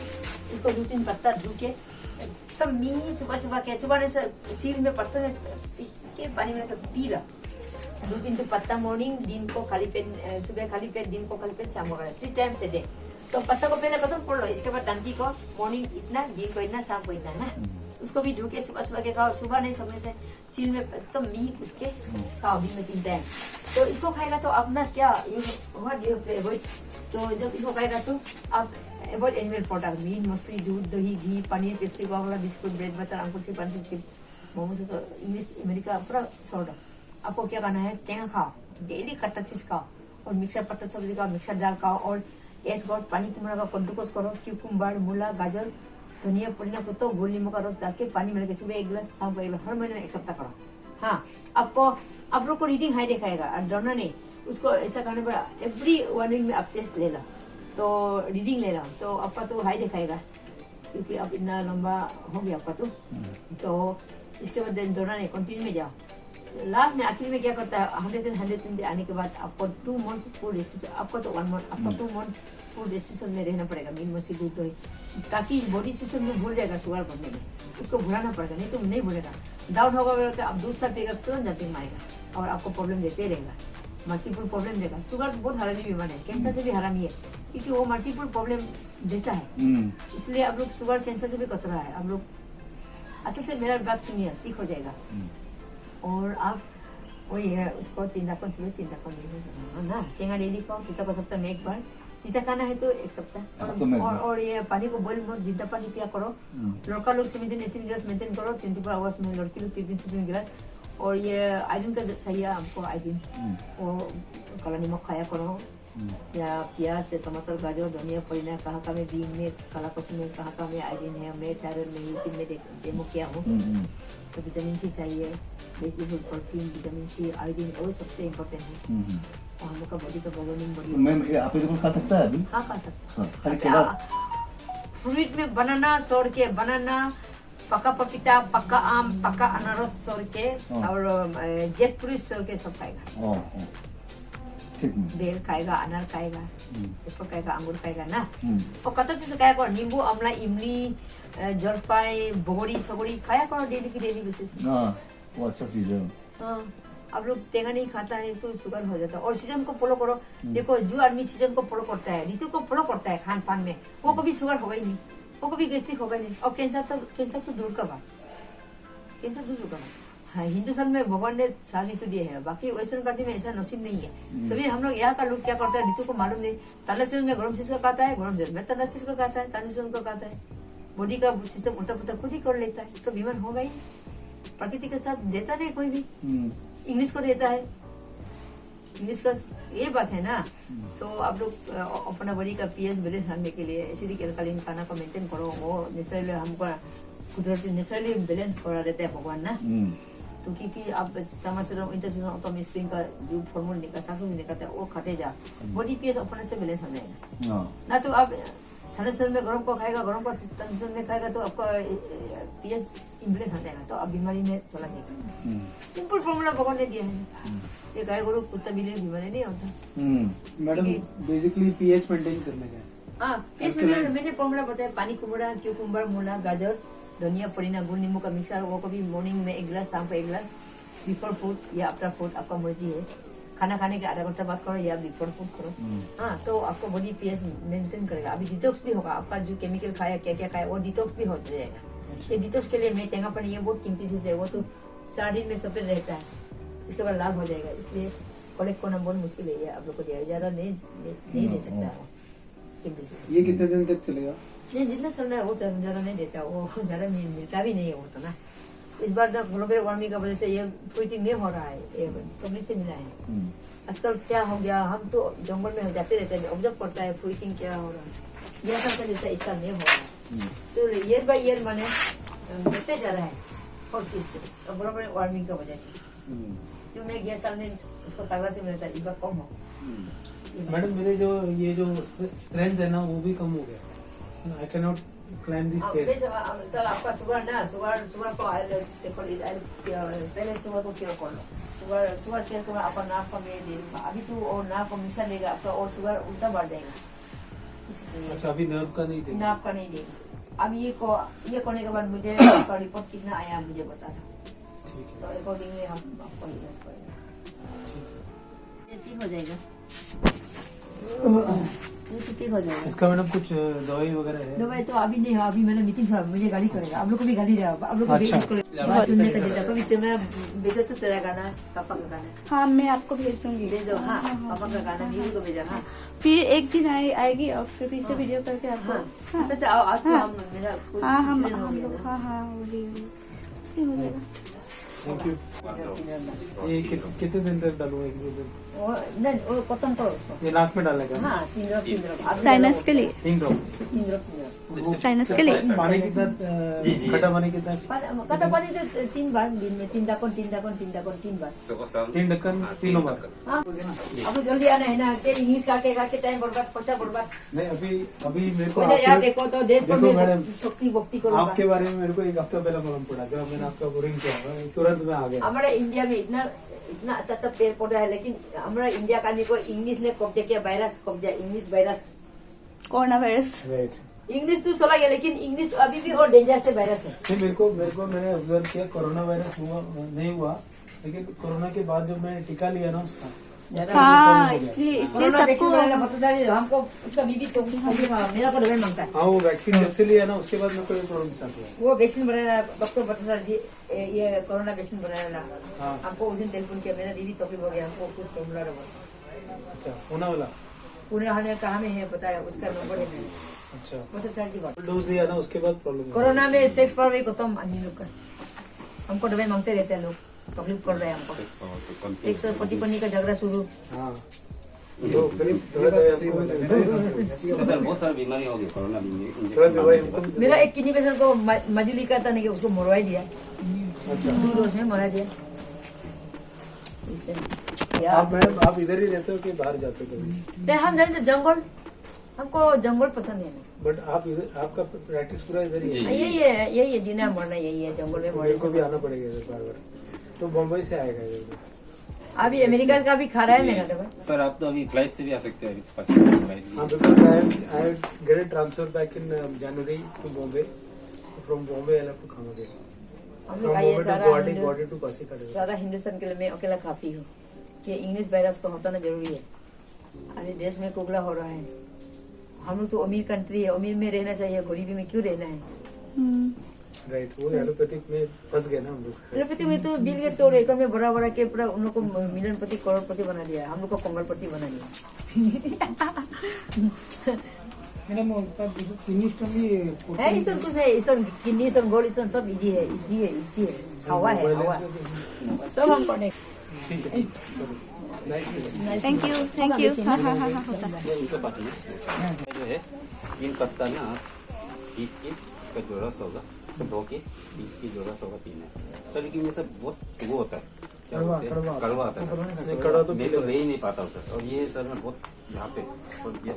इसको 2-3 पत्ता धो के एकदम मीठ सुबह के चुबाने से सील में पड़ता है, इसके पानी में रखकर पी लो। 2-3 पत्ता मॉर्निंग, दिन को खाली पेट, सुबह खाली पेट, दिन को खाली पेट, शाम को 3 टाइम से दे। तो पत्ता को पहले खत्म कर लो, इसके बाद डंडी को मॉर्निंग इतना, दिन को इतना, शाम को इतना ना, उसको भी धो के सुबह के खाओ। सुबह नहीं सोने से सील में एकदम मीठ उठ के खाओ, दिन में 3 टाइम। तो इसको खाएगा तो अपना क्या एवॉइड, तो जब इसको खाएगा तो आप एवॉइड एनिमल प्रोडक्ट, मीट मछली, दूध, दही, घी, पनीर, Pepsi, Coca, biscuit, bread, butter, अंकुर से पानी से मोमो से, तो इंग्लिश अमेरिका पूरा छोड़ दो। आपको क्या करना है, टेंगा खाओ, डेली खट्टा चीज खाओ, और मिक्सर पत्ता सब्जी खाओ, मिक्सर दाल खाओ, और एस गॉड पानी कुमड़ा का कद्दूकस करो, क्यूकुम्बर, मूला, गाजर, धनिया, पुदीना, पत्ता, गोल नींबू का रस डाल के पानी में सुबह 1 गिलास, शाम को 1 गिलास, हर महीने में 1 सप्ताह करो। हाँ, आपको आप लोग को रीडिंग हाई दिखाएगा, और डरना नहीं। उसको ऐसा करने पर एवरी 1 वीक में आप टेस्ट ले लो, तो रीडिंग ले लो, तो आपका तो हाई दिखाएगा, क्योंकि अब इतना लंबा हो गया आपका तो इसके बाद डरना नहीं, कंटिन्यू में जाओ। लास्ट में आखिर में क्या करता है, 110 आने के बाद आपको 2 मंथ्स फूड रेस्ट्रिक्शन, आपको तो 1 मंथ, आपको 2 मंथ फूड रेस्ट्रिक्शन में रहना पड़ेगा, मीट मछली दूध दही, ताकि बॉडी सिस्टम में भूल जाएगा शुगर बढ़ने में, उसको भुलाना पड़ेगा, नहीं तो नहीं भूलेगा। डाउन होगा बोलकर आप दूध सा पिएगा, तुरंत जंपिंग मारेगा और आपको प्रॉब्लम देते रहेगा, मल्टीपल प्रॉब्लम देगा। शुगर बहुत हरामी बीमारी है, कैंसर से भी हरामी है, क्योंकि वो मल्टीपल प्रॉब्लम देता है। इसलिए आप लोग शुगर कैंसर से भी कतरा है। आप लोग असल से मेरा बात सुनिए, ठीक हो जाएगा। और आप वही है, उसको 3 दाकन सुबह 3 दाकन ना, चेंगा डेली खाओ, तीता को सप्ताह में 1 बार, तीता खाना है तो 1 सप्ताह। और ये पानी को बॉइल मत, जितना पानी पिया करो। लड़का लोग 17-18 गिलास मेंटेन करो 24 आवर्स में, लड़की लोग 3 गिलास। और ये आयोडीन का चाहिए हमको, आयोडीन, और काला नमक खाया करो, या प्याज, टमाटर, गाजर, धनिया, पुदीना, कहाँ में बीन में, काला कसम में, कहाँ में आयोडीन है, मैं थायराइड में यूट्यूब में डेमो किया हूँ। तो विटामिन सी चाहिए, vegetable protein, vitamin C, iodine, और सबसे इम्पोर्टेंट है और हम लोग का बॉडी का बर्निंग बॉडी। मैं आप लोग खा सकता है अभी? हाँ खा सकते हाँ, खाली केला? फ्रूट में बनाना सोड़ के, बनाना, पका पपीता, पका आम, पका अनारस सोड़ के, और जैक फ्रूट सोड़ के सब खाएगा। ठीक है। बेल खाएगा, अनार खाएगा, एप्पल खाएगा, अंगूर खाएगा ना। और कत चीज खाया करो, नींबू, अमला, इमली, जलपाई, बोगड़ी, सगड़ी खाया करो डेली की डेली बेसिस में। हाँ, वो अच्छा चीज है। हाँ, आप लोग तेगा नहीं खाता है तो शुगर हो जाता है। और सीजन को फॉलो करो। देखो, जो आदमी सीजन को फॉलो करता है, ऋतु को फॉलो करता है खान पान में, वो कभी शुगर होगा ही नहीं, वो कभी गैस्ट्रिक होगा नहीं। और कैंसर तो दूर का बात, कैंसर तो दूर का बात। हाँ, हिंदुस्तान में भगवान ने 4 ऋतु दिए हैं, बाकी वेस्टर्न कंट्री में ऐसा नसीब नहीं है। तभी हम लोग यहाँ का लोग क्या करते हैं, ऋतु को मालूम नहीं। ठंडा सीजन में गर्म चीज का खाता है, गर्म सीजन में ठंडा चीज का खाता है, ठंडा सीजन को खाता है। बॉडी का सिस्टम उल्टा पुल्टा खुद ही कर लेता है, तो बीमार होगा ही। प्रकृति के साथ देता नहीं कोई भी, इंग्लिश को देता है, इंग्लिश का ये बात है ना। तो आप लोग अपना बॉडी का पीएच बैलेंस रखने के लिए एसिडिक एल्कालाइन खाना को मेंटेन करो। वो नेचुरली हमको कुदरती नेचुरली बैलेंस करा देता है भगवान ना। तो क्योंकि आप summer season, winter season, autumn spring का जो फॉर्मूला निकलता है, सासू निकलता है, वो खाते जा, बॉडी पीएच अपने से बैलेंस हो जाएगा ना। तो आप ठंडे सीजन में गर्म को खाएगा, गर्म को ठंडे सीजन में खाएगा, तो आपका पीएच इम्बेलेंस हो जाएगा, तो आप बीमारी में चला जाएगा। सिंपल फॉर्मूला भगवान ने दिया है। ये गाय गोरू कुत्ता बिल्ली बीमारी नहीं होता। मैडम बेसिकली पीएच मेंटेन करने का। हाँ, पीएच मेंटेन मैंने फॉर्मूला बताया। पानी कुमड़ा, क्यूकुम्बर, मूला, गाजर, धनिया, पुदीना, गुड़, नींबू का मिक्सर, वो कभी मॉर्निंग में 1 गिलास, शाम को 1 गिलास, बिफोर फूड या आफ्टर फूड, आपका मर्जी है। खाना खाने के आधा घंटा बाद करो या बिफोर फूड करो। हाँ, तो आपको बॉडी पीएच मेंटेन करेगा। अभी डिटॉक्स भी होगा, आपका जो केमिकल खाया, क्या क्या खाया, वो डिटॉक्स भी हो जाएगा। ये डिटॉक्स के लिए मैं टेंगा पानी, ये बहुत कीमती चीज है, वो तो सार्डिन में सफेद रहता है, इसके बाद लाल हो जाएगा, इसलिए कलेक्ट करना बहुत मुश्किल है। ये आप लोग को दिया ज़्यादा नहीं दे सकता है चिमटी से। ये कितने दिन तक चलेगा? नहीं, जितना चल रहा है वो ज़्यादा नहीं देता, वो ज़्यादा मिलता भी नहीं है वो तो ना। इस बार ना ग्लोबल वार्मिंग की वजह से ये फ्रूटिंग नहीं हो रहा है, ये तकलीफ से मिला है। आजकल क्या हो गया, हम तो जंगल में जाते रहते हैं, ऑब्जर्व करता है फ्रूटिंग क्या हो रहा है। यह सब जैसा इस साल नहीं हो रहा है, तो ईयर बाई ईयर माने बढ़ते जा रहा है हर चीज से, ग्लोबल वार्मिंग की वजह से। जो मैं गया साल में उसको तगड़ा से मिला था, इस बार कम हो। मैडम मेरे जो ये जो स्ट्रेंथ है ना वो भी कम हो गया। I can not climb this stage. Sir आपका शुगर ना, शुगर को पहले शुगर को केयर कर लो। शुगर केयर करो, आपका नाक का में दे दूंगा अभी तो, और नाक को मिक्सर लेगा आपका, और शुगर उल्टा बढ़ जाएगा। इसलिए अच्छा अभी नर्व का नहीं देगा? नाप का नहीं देगा। अब ये करने के बाद मुझे आपका रिपोर्ट कितना आया मुझे बता दो, तो अकॉर्डिंगली हम आपको इलाज करेंगे। ठीक हो जाएगा, ये ठीक हो जाएगा। इसका मैडम कुछ दवाई वगैरह है? दवाई तो अभी नहीं है, अभी मैंने मीटिंग था, मुझे गाली करेगा, आप लोग को भी गाली देगा, आप लोग को भी सुनने का देता। कभी तो मैं भेजा तो तेरा गाना, पापा का गाना हाँ मैं आपको भेज दूंगी। भेजो। हाँ पापा का गाना दीदी को भेजा। हाँ फिर एक दिन आएगी और फिर से वीडियो करके आपको। हाँ अच्छा आज तो हम मेरा कुछ हाँ हम incident हो गया लोग ना। हाँ वही उससे हो जाएगा। Thank you. ये कितने दिन तक डालूंगा? एक दो दिन? नहीं वो खत्म करो उसको। ये नाक में डालेगा? हाँ 3 ड्रॉप आप साइनस के लिए, 3 ड्रॉप। 3 ड्रॉप साइनस के लिए पानी कितना खट्टा पानी कितना? कटा पानी तो 3 बार दिन में, 3 ढक्कन 3 बार। 3 ढक्कन 3 बार? हाँ अब जल्दी आना है ना, के इंग्लिश काटे टाइम बर्बाद, पैसा बर्बाद। नहीं अभी मेरे को वैसे यार देखो तो देश को देखो मैडम, शक्ति भक्ति करूंगा। आपके बारे में मेरे को एक हफ्ता पहले मालूम पड़ा, जब मैंने आपका बोरिंग किया तुरंत में आ गया। हमारे इंडिया में इतना अच्छा सा पेड़ पौधा है, लेकिन हमारा इंडिया का को इंग्लिश ने कब्जा किया, वायरस कब्जा, English virus, corona virus. Right. English तो चला गया, लेकिन इंग्लिश अभी भी और डेंजर से वायरस है। नहीं मेरे को मैंने ऑब्जर्व किया, कोरोना वायरस नहीं हुआ, लेकिन कोरोना के बाद जब मैंने टीका लिया ना उसका, हाँ इसलिए कोरोना वैक्सीन सबको बनाना पता है हमको, उसका बीबी तो मेरा को दवाई मांगता है। हाँ वो वैक्सीन जब से लिया ना उसके बाद मेरे को ये प्रॉब्लम स्टार्ट हुआ। वो वैक्सीन बनाना डॉक्टर बता जी, ये कोरोना वैक्सीन बनाना हाँ। हमको उस दिन टेलीफोन किया, मेरा बीबी तकलीफ हो गया, हमको कुछ प्रॉब्लम रहा। अच्छा होना वाला? पुणे हमें कहाँ में है बताया, उसका नंबर है। अच्छा वो तो सर जी बात, डोज दिया ना उसके बाद प्रॉब्लम? कोरोना में सेक्स पर भी खत्म आदमी लोग का, हमको दवाई मांगते रहते हैं लोग, तकलीफ कर रहे हैं हमको। सेक्स और पति पत्नी का झगड़ा शुरू। हाँ तो फिर सर बहुत सारी बीमारी होगी कोरोना दवाई में। मेरा एक किडनी पेशेंट को मजूली करता नहीं, उसको मरवा दिया। अच्छा 2 डोज में मरा दिया। आप मैडम आप इधर ही रहते हो कि बाहर जाते हो कभी? हम जाते जंगल, हमको जंगल पसंद है। बट आप इधर, आपका प्रैक्टिस पूरा इधर ही है? यही है जीना मरना, यही है जंगल में मेरे को भी मरना। आना पड़ेगा इधर बार बार, तो बम्बई से आएगा इधर? अभी अमेरिका का भी खा रहा है मेरा दवा। सर आप तो अभी फ्लाइट से भी आ सकते हैं, फ्लाइट हाँ because I get it transfer back in January to Bombay, from Bombay I have to come again, हम फ्रॉम लोग का ये बॉम्बे टू गुवाहाटी टू पासीघाट। सारा हिंदुस्तान के लिए मैं अकेला काफी हूँ। ये इंग्लिश वायरस को हटाना जरूरी है। अरे देश में कोगला हो रहा है, हम लोग तो अमीर कंट्री है, अमीर में रहना चाहिए, गरीबी में क्यों रहना है? राइट वो एलोपैथिक में फंस गए ना हम लोग। एलोपैथी में तो बिल गेट तोड़ एक में बड़ा के पूरा उन लोग को मिलियनपति करोड़पति बना दिया, हम लोग को कमलपति बना दिया। मैडम इंग्लिश में भी है इस कुछ नहीं, इस किडनी सब गोल इस सब इजी है, हवा है हवा सब हम पढ़े। Thank you. हाँ हाँ हाँ होता है। उनके पास में जो है 3 पत्ता ना पीस के, इसका जो रस होगा इसको धो के पीस की जो रस होगा पीना है सर। लेकिन ये सब बहुत वो होता है, क्या बोलते हैं, कड़वा आता है सर। कड़वा तो मैं तो ले ही नहीं पाता हूँ सर। और ये सर मैं बहुत यहाँ पे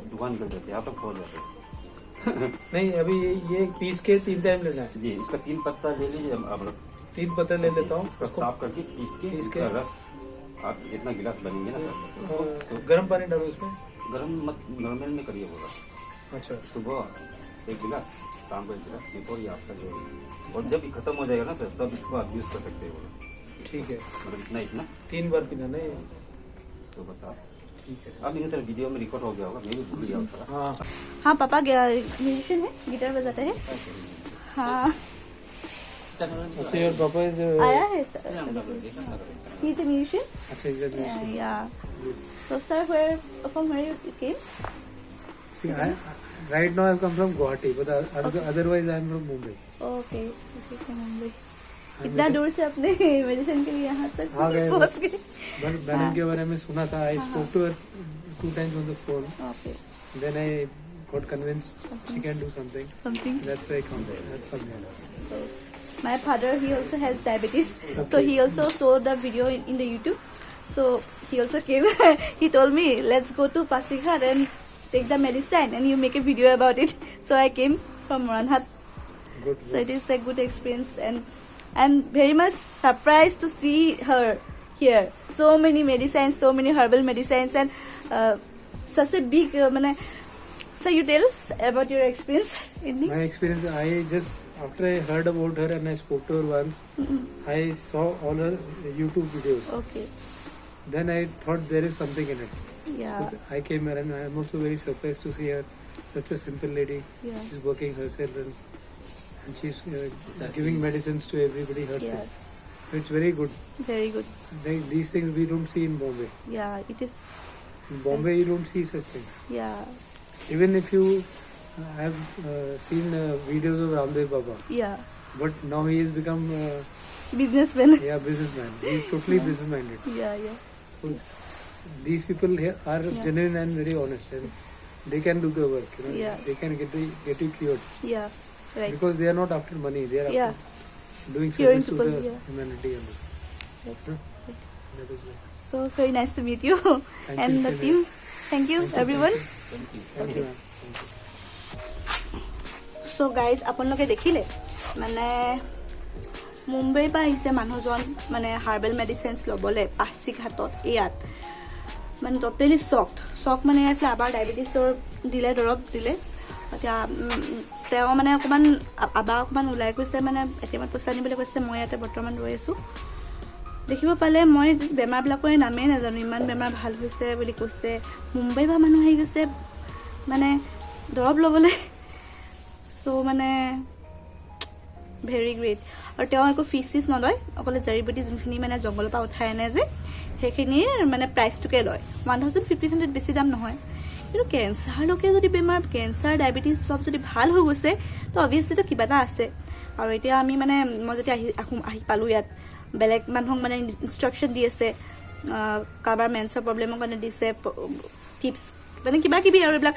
दुकान कर देते यहाँ पर खोल जाते हैं। नहीं अभी ये पीस के 3 टाइम लेना है जी, इसका 3 पत्ता ले लीजिए आप। 3 पत्ते ले लेता हूँ, इसका साफ करके पीस के इसका रस आप जितना गिलास बनेंगे ना सर, गर्म पानी डालो उसमें? गर्म मत, नॉर्मल में करिए बोला। अच्छा सुबह 1 गिलास, शाम को 1 गिलास, बिफोर ये आपका जो है। और जब ये खत्म हो जाएगा ना सर, तब इसको आप यूज कर सकते हो बोला। ठीक है, मतलब इतना 3 बार पीना नहीं? सुबह साफ। ठीक है। अब इन्हें सर वीडियो में रिकॉर्ड हो गया होगा, मैं भी भूल गया था। हाँ हाँ पापा म्यूजिशियन है, गिटार बजाते हैं। हाँ अच्छा योर पापा इज आया है sir he is a musician अच्छा exactly yeah so sir where from where you came See, right now I've come from Guwahati, but otherwise I'm from Mumbai. Okay okay from Mumbai इतना दूर से अपने medicine के लिए यहाँ तक आ गए पहुँच गए But मैडम के बारे में सुना था. I spoke to her 2 times on the phone. Okay Then I got convinced she can do something. Something That's why I come there. That's from there. My father, he also has diabetes, so he also saw the video in the YouTube. So he also came. He told me, let's go to Pasighat and take the medicine, and you make a video about it. So I came from Moranhat. Good. So it is a good experience, and I'm very much surprised to see her here. So many medicines, so many herbal medicines, and such a big. So you tell about your experience in My experience, I just after I heard about her and I spoke to her once, I saw all her YouTube videos. Okay. Then I thought there is something in it. Yeah. I came here and I am also very surprised to see her, such a simple lady. Yeah. She's working herself and she's giving medicines to everybody herself. Yes. It's very good. Very good. These things we don't see in Bombay. Yeah. It is. In Bombay you don't see such things. Yeah. Even if you have seen videos of Ramdev Baba, Yeah. but now he has become Businessman. businessman. He is totally business minded. Yeah. Yeah. So these people here are genuine and very honest, and they can do the work. Yeah. They can get you cured Yeah. Right. because they are not after money. They are Yeah. after doing Curing service to people, the yeah. humanity. And Right. that is right. So very nice to meet you and you, the Shreya. team. Thank you everyone. Thank you, ma'am. Thank you. So guys, আপোনালোকে দেখিলে মানে মুম্বাইৰ পৰা আহিছে মানুহজন মানে herbal medicines ল'বলৈ পাছিঘাটত ইয়াত মানে টটেলি চক মানে এইফালে আবাৰ ডায়েবেটিছৰ দিলে দৰৱ দিলে এতিয়া তেওঁ মানে অকণমান অকণমান ওলাই গৈছে মানে এটিএমত পইচা আনিবলৈ কৈছে মই ইয়াতে বৰ্তমান ৰৈ আছোঁ দেখিব পালে মই বেমাৰবিলাকৰ নামেই নাজানো ইমান বেমাৰ ভাল হৈছে বুলি কৈছে মুম্বাইৰ পৰা মানুহ আহি গৈছে মানে দৰৱ ল'বলৈ সো মানে ভেৰি গ্ৰেট আৰু তেওঁ একো ফিজ নলয় অকলে জাৰিবুটি যোনখিনি মানে জংগলৰ পৰা উঠাই আনে যে সেইখিনিৰ মানে প্ৰাইচটোকে লয় 1500 বেছি দাম নহয় কিন্তু কেঞ্চাৰলৈকে যদি বেমাৰ কেঞ্চাৰ ডায়েবেটিছ চব যদি ভাল হৈ গৈছে তো অবভিয়াছলিতো কিবা এটা আছে আৰু এতিয়া আমি মানে মই যেতিয়া আহি পালোঁ ইয়াত বেলেগ মানুহক মানে ইনষ্ট্ৰাকশ্যন দি আছে কাৰোবাৰ মেন্সৰ প্ৰব্লেমৰ কাৰণে দিছে টিপছ মানে কিবা কিবি আৰু এইবিলাক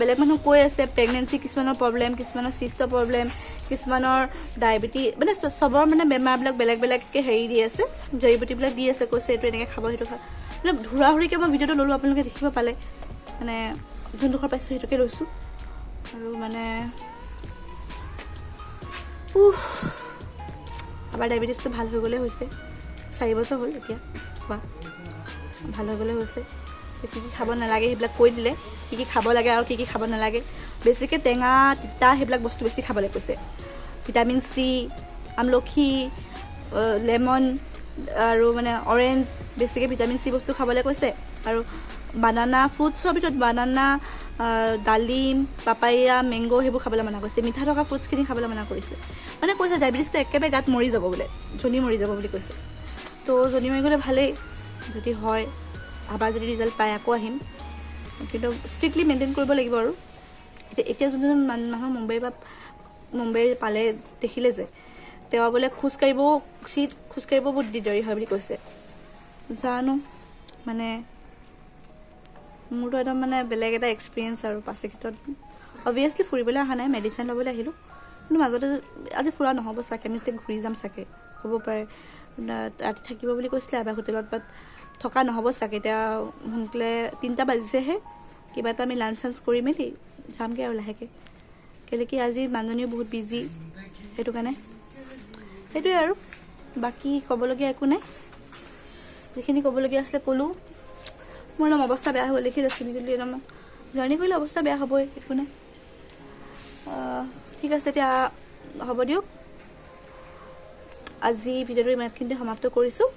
বেলেগ মানুহ কৈ আছে প্ৰেগনেঞ্চি কিছুমানৰ প্ৰব্লেম কিছুমানৰ চিষ্টৰ প্ৰব্লেম কিছুমানৰ ডায়েবেটিছ মানে চবৰ মানে বেমাৰবিলাক বেলেগ বেলেগকৈ হেৰি দি আছে জড়িবুটিবিলাক দি আছে কৈছে এইটো এনেকৈ খাব সেইটো খা মানে ধুৰাহুৰিকৈ মই ভিডিঅ'টো ল'লোঁ আপোনালোকে দেখিব পালে মানে যোনডোখৰ পাইছোঁ সেইটোকে লৈছোঁ আৰু মানে আমাৰ ডায়েবেটিছটো ভাল হৈ গ'লে হৈছে 4 বছৰ হ'ল এতিয়া বা ভাল হৈ গ'লে হৈছে কি কি খাব নালাগে সেইবিলাক কৈ দিলে কি কি খাব লাগে আৰু কি কি খাব নালাগে বেছিকৈ টেঙা তিতা সেইবিলাক বস্তু বেছি খাবলৈ কৈছে ভিটামিন চি আমলখি লেমন আৰু মানে অৰেঞ্জ বেছিকৈ ভিটামিন চি বস্তু খাবলৈ কৈছে আৰু বানানা ফ্ৰুটছৰ ভিতৰত বানানা ডালিম পাপায়া মেংগো সেইবোৰ খাবলৈ মানা কৰিছে মিঠা থকা ফ্ৰুটছখিনি খাবলৈ মানা কৰিছে মানে কৈছে ডায়েবেটিছটো একেবাৰে গাত মৰি যাব বোলে জনি মৰি যাব বুলি কৈছে তো জনি মৰি গ'লে ভালেই যদি হয় আবাৰ যদি ৰিজাল্ট পাই আকৌ আহিম কিন্তু ষ্ট্ৰিক্টলি মেইনটেইন কৰিব লাগিব আৰু এতিয়া যোনজন মানুহ মুম্বাইৰ পালে দেখিলে যে তেওঁ বোলে খোজকাঢ়িব বহুত দিগদাৰী হয় বুলি কৈছে জানো মানে মোৰতো একদম মানে বেলেগ এটা এক্সপিৰিয়েঞ্চ আৰু পাছিঘাটত অবভিয়াছলি ফুৰিবলৈ অহা নাই মেডিচিন ল'বলৈ আহিলোঁ কিন্তু মাজতে আজি ফুৰা নহ'ব চাগে আমি এতিয়া ঘূৰি যাম চাগে হ'ব পাৰে ৰাতি থাকিব বুলি কৈছিলে এবাৰ হোটেলত বাট থকা নহ'ব চাগে এতিয়া সোনকালে 3টা বাজিছেহে কিবা এটা আমি লাঞ্চ চাঞ্চ কৰি মেলি যামগৈ আৰু লাহেকৈ কেলৈ কি আজি মানুহজনীও বহুত বিজি সেইটো কাৰণে সেইটোৱে আৰু বাকী ক'বলগীয়া একো নাই যিখিনি ক'বলগীয়া আছিলে ক'লোঁ মোৰ অলপ অৱস্থা বেয়া হৈ দেখি লৈছোঁ কিন্তু একদম জাৰ্ণি কৰিলে অৱস্থা বেয়া হ'বই একো নাই ঠিক আছে এতিয়া হ'ব দিয়ক আজি ভিডিঅ'টো ইমানখিনিতে সমাপ্ত কৰিছোঁ